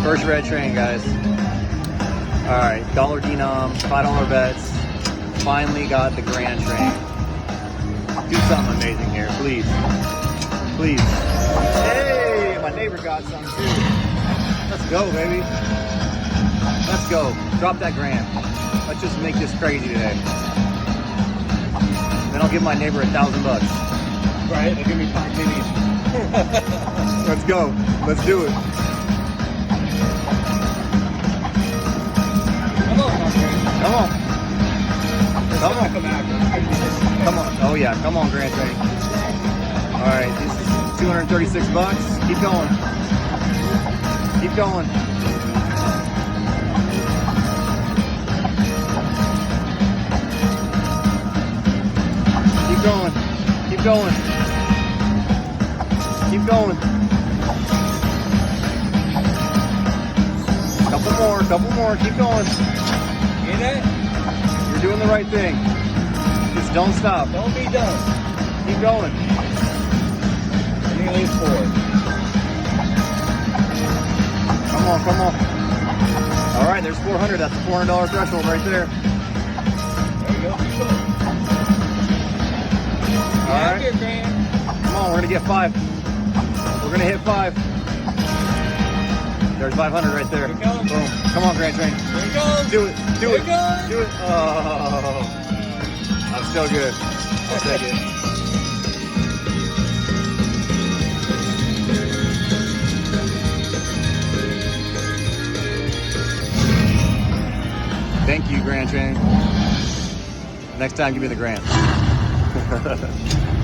First red train, guys. All right, dollar denom, $5 bets. Finally got the grand train. Do something amazing here, please. Please. Hey, my neighbor got some too. Let's go, baby. Let's go. Drop that grand. Let's just make this crazy today. Then I'll give my neighbor $1,000. Right, they'll give me 5 pennies. Let's go. Let's do it. Come on, Come on. Come on. come after. Come on. Oh yeah, come on, Grand Train. All right, this is $236. Keep going. Keep going. Keep going. Keep going. Keep going. Couple more. Keep going. Get it? You're doing the right thing. Just don't stop. Don't be done. Keep going. Nearly 4. Come on. All right, there's 400. That's a $400 threshold right there. There you go. All right. Here, Graham. Come on, we're gonna get 5. We're gonna hit 5. There's 500 right there. Here it comes. Boom. Come on, Grand Train. Here it goes. Do it. Do Here it. it goes. Do it. Oh, I'm still good. I'll take it. Thank you, Grand Train. Next time, give me the grand.